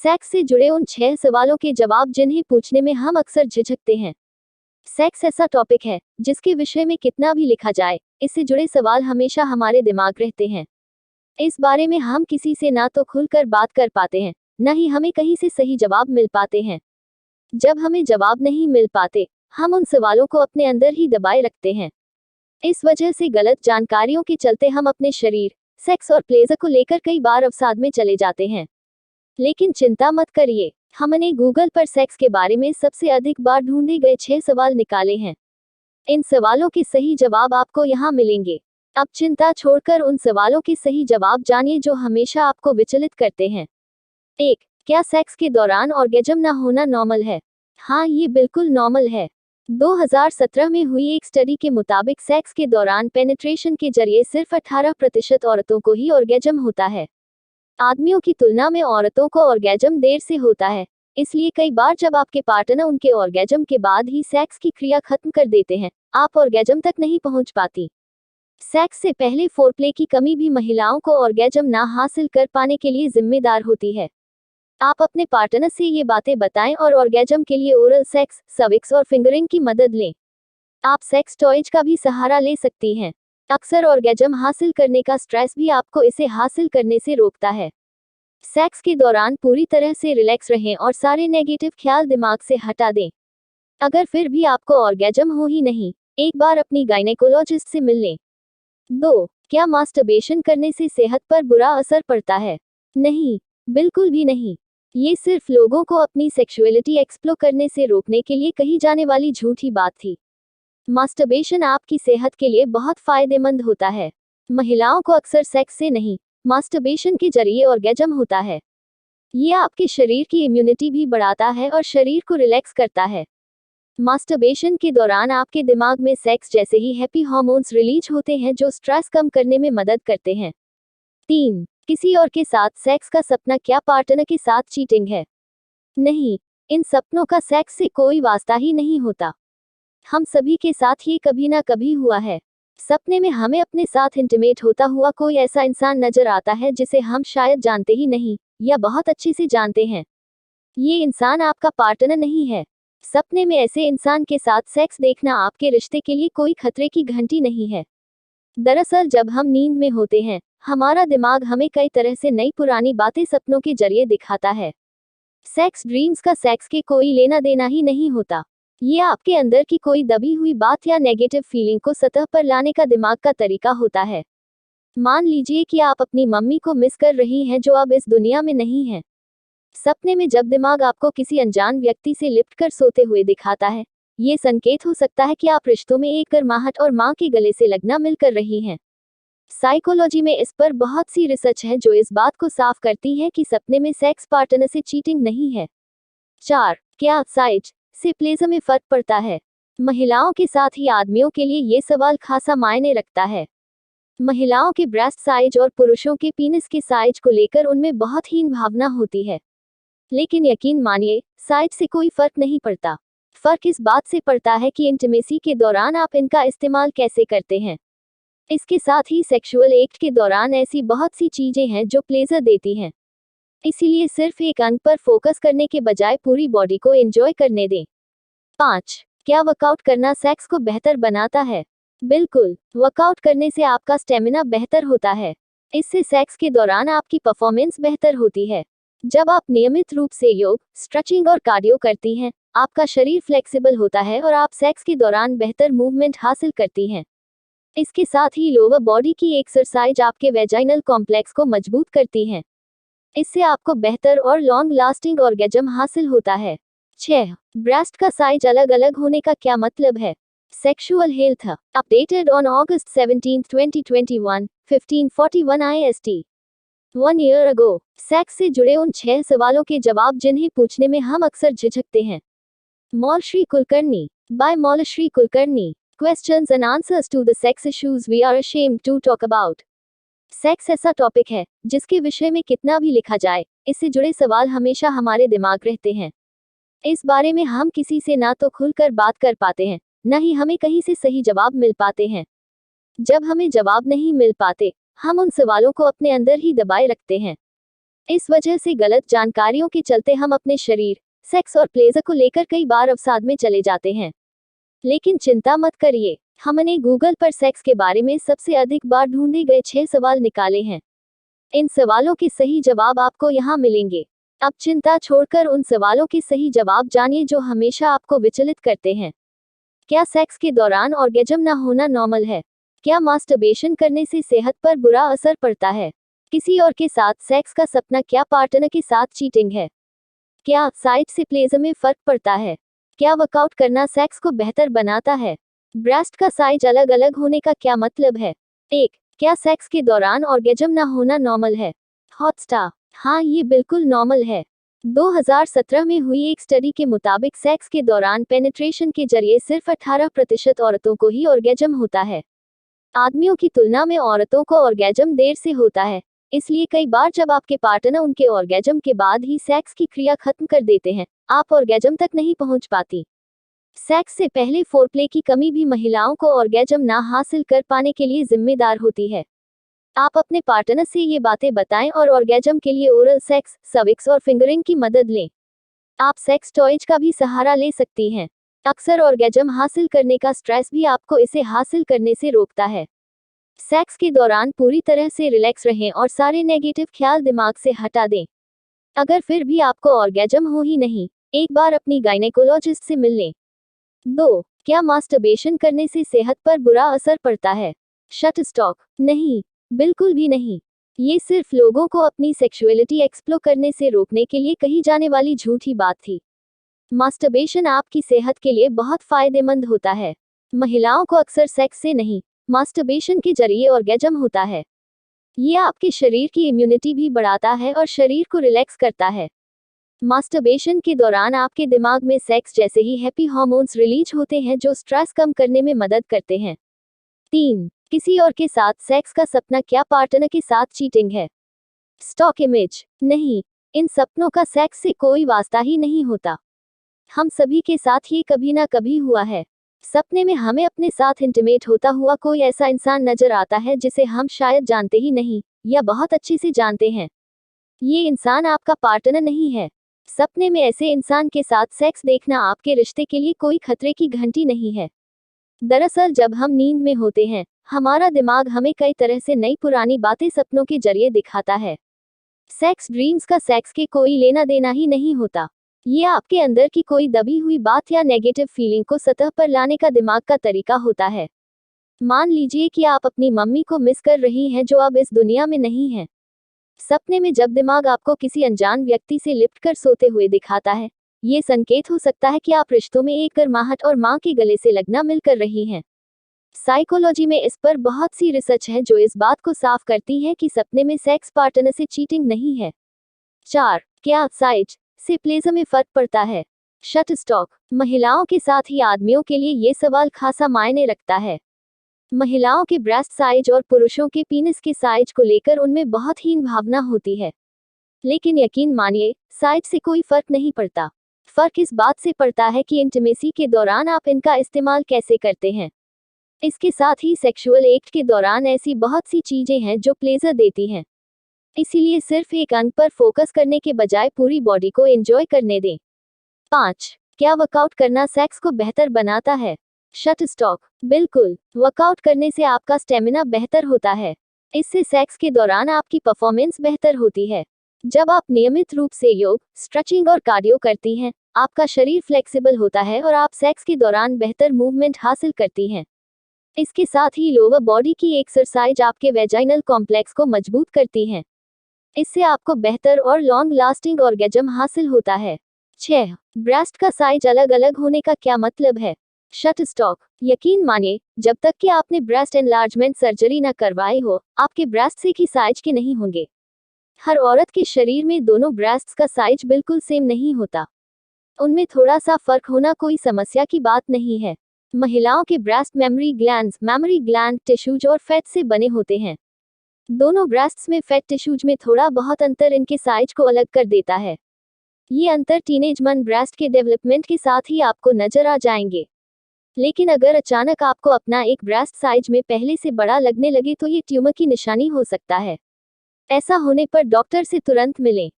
Sex से जुड़े उन 6 सवालों के जवाब जिन्हें पूछने में हम अक्सर झिझकते हैं। सेक्स ऐसा टॉपिक है जिसके विषय में कितना भी लिखा जाए, इससे जुड़े सवाल हमेशा हमारे दिमाग रहते हैं। इस बारे में हम किसी से ना तो खुलकर बात कर पाते हैं, न ही हमें कहीं से सही जवाब मिल पाते हैं। जब हमें जवाब नहीं मिल पाते, हम उन सवालों को अपने अंदर ही दबाए रखते हैं। इस वजह से गलत जानकारियों के चलते हम अपने शरीर, सेक्स और प्लेजर को लेकर कई बार अवसाद में चले जाते हैं। लेकिन चिंता मत करिए, हमने गूगल पर सेक्स के बारे में सबसे अधिक बार ढूंढे गए 6 सवाल निकाले हैं। इन सवालों के सही जवाब आपको यहाँ मिलेंगे। अब चिंता छोड़कर उन सवालों के सही जवाब जानिए जो हमेशा आपको विचलित करते हैं। 1. क्या सेक्स के दौरान ऑर्गेजम न होना नॉर्मल है? हाँ, ये बिल्कुल नॉर्मल है। 2017 में हुई एक स्टडी के मुताबिक सेक्स के दौरान पेनिट्रेशन के जरिए सिर्फ 18% औरतों को ही ऑर्गेजम होता है। आदमियों की तुलना में औरतों को ऑर्गेजम देर से होता है, इसलिए कई बार जब आपके पार्टनर उनके ऑर्गेजम के बाद ही सेक्स की क्रिया खत्म कर देते हैं, आप ऑर्गेजम तक नहीं पहुंच पाती। सेक्स से पहले फोरप्ले की कमी भी महिलाओं को ऑर्गेजम ना हासिल कर पाने के लिए जिम्मेदार होती है। आप अपने पार्टनर से ये बातें बताएं और ऑर्गेजम के लिए ओरल सेक्स, सर्विक्स और फिंगरिंग की मदद लें। आप सेक्स टॉयज का भी सहारा ले सकती हैं। अक्सर ऑर्गेजम हासिल करने का स्ट्रेस भी आपको इसे हासिल करने से रोकता है। सेक्स के दौरान पूरी तरह से रिलैक्स रहें और सारे नेगेटिव ख्याल दिमाग से हटा दें। अगर फिर भी आपको ऑर्गेजम हो ही नहीं, एक बार अपनी गायनेकोलॉजिस्ट से मिल लें। 2. क्या मास्टरबेशन करने से सेहत पर बुरा असर पड़ता है? नहीं, बिल्कुल भी नहीं। ये सिर्फ लोगों को अपनी सेक्सुअलिटी एक्सप्लोर करने से रोकने के लिए कही जाने वाली झूठी बात थी। मास्टरबेशन आपकी सेहत के लिए बहुत फायदेमंद होता है। महिलाओं को अक्सर सेक्स से नहीं, मास्टरबेशन के जरिए ऑर्गेजम होता है। ये आपके शरीर की इम्यूनिटी भी बढ़ाता है और शरीर को रिलैक्स करता है। मास्टरबेशन के दौरान आपके दिमाग में सेक्स जैसे ही हैप्पी हार्मोन्स रिलीज होते हैं जो स्ट्रेस कम करने में मदद करते हैं। 3. किसी और के साथ सेक्स का सपना क्या पार्टनर के साथ चीटिंग है? नहीं, इन सपनों का सेक्स से कोई वास्ता ही नहीं होता। हम सभी के साथ ये कभी ना कभी हुआ है। सपने में हमें अपने साथ इंटीमेट होता हुआ कोई ऐसा इंसान नजर आता है जिसे हम शायद जानते ही नहीं, या बहुत अच्छे से जानते हैं। ये इंसान आपका पार्टनर नहीं है। सपने में ऐसे इंसान के साथ सेक्स देखना आपके रिश्ते के लिए कोई खतरे की घंटी नहीं है। दरअसल जब हम नींद में होते हैं, हमारा दिमाग हमें कई तरह से नई पुरानी बातें सपनों के जरिए दिखाता है। सेक्स ड्रीम्स का सेक्स के कोई लेना देना ही नहीं होता। ये आपके अंदर की कोई दबी हुई बात या नेगेटिव फीलिंग को सतह पर लाने का दिमाग का तरीका होता है। मान लीजिए कि आप अपनी मम्मी को मिस कर रही हैं जो अब इस दुनिया में नहीं है। सपने में जब दिमाग आपको किसी अनजान व्यक्ति से लिपट कर सोते हुए दिखाता है, ये संकेत हो सकता है कि आप रिश्तों में एक गर्माहट और मां के गले से लगना मिल कर रही हैं। साइकोलॉजी में इस पर बहुत सी रिसर्च है जो इस बात को साफ करती है कि सपने में सेक्स पार्टनर से चीटिंग नहीं है। 4. क्या साइज से प्लेजर में फर्क पड़ता है? महिलाओं के साथ ही आदमियों के लिए ये सवाल खासा मायने रखता है। महिलाओं के ब्रेस्ट साइज और पुरुषों के पीनिस के साइज को लेकर उनमें बहुत हीन भावना होती है। लेकिन यकीन मानिए, साइज से कोई फर्क नहीं पड़ता। फर्क इस बात से पड़ता है कि इंटीमेसी के दौरान आप इनका इस्तेमाल कैसे करते हैं। इसके साथ ही सेक्सुअल एक्ट के दौरान ऐसी बहुत सी चीजें हैं जो प्लेजर देती हैं। इसीलिए सिर्फ एक अंग पर फोकस करने के बजाय पूरी बॉडी को एंजॉय करने दें। 5. क्या वर्कआउट करना सेक्स को बेहतर बनाता है? बिल्कुल, वर्कआउट करने से आपका स्टेमिना बेहतर होता है। इससे सेक्स के दौरान आपकी परफॉर्मेंस बेहतर होती है। जब आप नियमित रूप से योग, स्ट्रेचिंग और कार्डियो करती हैं, आपका शरीर फ्लेक्सिबल होता है और आप सेक्स के दौरान बेहतर मूवमेंट हासिल करती हैं। इसके साथ ही लोअर बॉडी की एक्सरसाइज आपके वेजाइनल कॉम्प्लेक्स को मजबूत करती हैं। इससे आपको बेहतर और लॉन्ग लास्टिंग ऑर्गेजम हासिल होता है। 6. ब्रेस्ट का साइज अलग अलग होने का क्या मतलब है? Sexual health updated on August 17, 2021, 15:41 IST। 1 year ago। Sex से जुड़े उन 6 सवालों के जवाब जिन्हें पूछने में हम अक्सर झिझकते हैं। Maulshree Kulkarni by Maulshree Kulkarni. Questions and answers to the sex issues we are ashamed to talk about। Sex ऐसा टॉपिक है जिसके विषय में कितना भी लिखा जाए, इससे जुड़े सवाल हमेशा हमारे दिमाग रहते हैं। इस बारे में हम किसी से ना तो खुलकर बात कर पाते हैं, न ही हमें कहीं से सही जवाब मिल पाते हैं। जब हमें जवाब नहीं मिल पाते, हम उन सवालों को अपने अंदर ही दबाए रखते हैं। इस वजह से गलत जानकारियों के चलते हम अपने शरीर, सेक्स और प्लेजर को लेकर कई बार अवसाद में चले जाते हैं। लेकिन चिंता मत करिए, हमने गूगल पर सेक्स के बारे में सबसे अधिक बार ढूंढे गए 6 सवाल निकाले हैं। इन सवालों के सही जवाब आपको यहाँ मिलेंगे। अब चिंता छोड़कर उन सवालों के सही जवाब जानिए जो हमेशा आपको विचलित करते हैं। क्या सेक्स के दौरान ऑर्गेजम न होना नॉर्मल है? क्या मास्टरबेशन करने से सेहत पर बुरा असर पड़ता है? किसी और के साथ सेक्स का सपना क्या पार्टनर के साथ चीटिंग है? क्या साइज से प्लेजर में फर्क पड़ता है? क्या वर्कआउट करना सेक्स को बेहतर बनाता है? ब्रेस्ट का साइज अलग अलग होने का क्या मतलब है? 1. क्या सेक्स के दौरान ऑर्गेजम न होना नॉर्मल है? हॉट स्टार: हाँ, ये बिल्कुल नॉर्मल है। 2017 में हुई एक स्टडी के मुताबिक सेक्स के दौरान पेनिट्रेशन के जरिए सिर्फ 18% औरतों को ही ऑर्गेजम होता है। आदमियों की तुलना में औरतों को ऑर्गेजम देर से होता है, इसलिए कई बार जब आपके पार्टनर उनके ऑर्गेजम के बाद ही सेक्स की क्रिया खत्म कर देते हैं, आप ऑर्गेजम तक नहीं पहुंच पाती। सेक्स से पहले फोरप्ले की कमी भी महिलाओं को ऑर्गेजम ना हासिल कर पाने के लिए जिम्मेदार होती है। आप अपने पार्टनर से ये बातें बताएं और ऑर्गेजम के लिए ओरल सेक्स, सर्विक्स और फिंगरिंग की मदद लें। आप सेक्स टॉयज का भी सहारा ले सकती हैं। अक्सर ऑर्गेजम हासिल करने का स्ट्रेस भी आपको इसे हासिल करने से रोकता है। सेक्स के दौरान पूरी तरह से रिलैक्स रहें और सारे नेगेटिव ख्याल दिमाग से हटा दें। अगर फिर भी आपको ऑर्गेजम हो ही नहीं, एक बार अपनी गायनेकोलॉजिस्ट से मिल लें। 2. क्या मास्टरबेशन करने से सेहत पर बुरा असर पड़ता है? शटस्टॉक: नहीं, बिल्कुल भी नहीं। ये सिर्फ लोगों को अपनी सेक्सुअलिटी एक्सप्लोर करने से रोकने के लिए कही जाने वाली झूठी बात थी। मास्टरबेशन आपकी सेहत के लिए बहुत फायदेमंद होता है। महिलाओं को अक्सर सेक्स से नहीं, मास्टरबेशन के जरिए ऑर्गेजम होता है। ये आपके शरीर की इम्यूनिटी भी बढ़ाता है और शरीर को रिलैक्स करता है। मास्टरबेशन के दौरान आपके दिमाग में सेक्स जैसे ही हैप्पी हार्मोन्स रिलीज होते हैं जो स्ट्रेस कम करने में मदद करते हैं। 3. किसी और के साथ सेक्स का सपना क्या पार्टनर के साथ चीटिंग है? स्टॉक इमेज: नहीं, इन सपनों का सेक्स से कोई वास्ता ही नहीं होता। हम सभी के साथ ये कभी ना कभी हुआ है। सपने में हमें अपने साथ इंटीमेट होता हुआ कोई ऐसा इंसान नजर आता है जिसे हम शायद जानते ही नहीं, या बहुत अच्छे से जानते हैं। ये इंसान आपका पार्टनर नहीं है। सपने में ऐसे इंसान के साथ सेक्स देखना आपके रिश्ते के लिए कोई खतरे की घंटी नहीं है। दरअसल जब हम नींद में होते हैं, हमारा दिमाग हमें कई तरह से नई पुरानी बातें सपनों के जरिए दिखाता है। सेक्स ड्रीम्स का सेक्स के कोई लेना देना ही नहीं होता। ये आपके अंदर की कोई दबी हुई बात या नेगेटिव फीलिंग को सतह पर लाने का दिमाग का तरीका होता है। मान लीजिए कि आप अपनी मम्मी को मिस कर रही हैं जो अब इस दुनिया में नहीं है। सपने में जब दिमाग आपको किसी अनजान व्यक्ति से लिपट कर सोते हुए दिखाता है, ये संकेत हो सकता है कि आप रिश्तों में एक गर्माहट और मां के गले से लगना मिलकर रही हैं। साइकोलॉजी में इस पर बहुत सी रिसर्च है जो इस बात को साफ करती है कि सपने में सेक्स पार्टनर से चीटिंग नहीं है। 4. क्या साइज से प्लेजर में फर्क पड़ता है? शटस्टॉक: महिलाओं के साथ ही आदमियों के लिए ये सवाल खासा मायने रखता है। महिलाओं के ब्रेस्ट साइज और पुरुषों के पीनिस के साइज को लेकर उनमें बहुत हीन भावना होती है। लेकिन यकीन मानिए, साइज से कोई फर्क नहीं पड़ता। फर्क इस बात से पड़ता है कि इंटीमेसी के दौरान आप इनका इस्तेमाल कैसे करते हैं। इसके साथ ही सेक्सुअल एक्ट के दौरान ऐसी बहुत सी चीजें हैं जो प्लेजर देती हैं। इसीलिए सिर्फ एक अंग पर फोकस करने के बजाय पूरी बॉडी को एंजॉय करने दें। 5. क्या वर्कआउट करना सेक्स को बेहतर बनाता है? शटस्टॉक: बिल्कुल, वर्कआउट करने से आपका स्टेमिना बेहतर होता है। इससे सेक्स के दौरान आपकी परफॉर्मेंस बेहतर होती है। जब आप नियमित रूप से योग, स्ट्रेचिंग और कार्डियो करती हैं, आपका शरीर फ्लेक्सिबल होता है और आप सेक्स के दौरान बेहतर मूवमेंट हासिल करती हैं। इसके साथ ही लोअर बॉडी की एक्सरसाइज आपके वेजाइनल कॉम्प्लेक्स को मजबूत करती हैं। इससे आपको बेहतर और लॉन्ग लास्टिंग ऑर्गेजम हासिल होता है। 6. ब्रेस्ट का साइज अलग अलग होने का क्या मतलब है? शटस्टॉक: यकीन मानिए, जब तक कि आपने ब्रेस्ट एनलार्जमेंट सर्जरी न करवाई हो, आपके ब्रेस्ट एक ही साइज के नहीं होंगे। हर औरत के शरीर में दोनों ब्रेस्ट्स का साइज बिल्कुल सेम नहीं होता। उनमें थोड़ा सा फर्क होना कोई समस्या की बात नहीं है। महिलाओं के ब्रेस्ट मेमोरी ग्लैंड, टिश्यूज और फैट से बने होते हैं। दोनों ब्रेस्ट्स में फैट टिश्यूज में थोड़ा बहुत अंतर इनके साइज को अलग कर देता है। ये अंतर टीनेज मन ब्रेस्ट के डेवलपमेंट के साथ ही आपको नजर आ जाएंगे। लेकिन अगर अचानक आपको अपना एक ब्रेस्ट साइज में पहले से बड़ा लगने लगे तो ये ट्यूमर की निशानी हो सकता है। ऐसा होने पर डॉक्टर से तुरंत मिलें।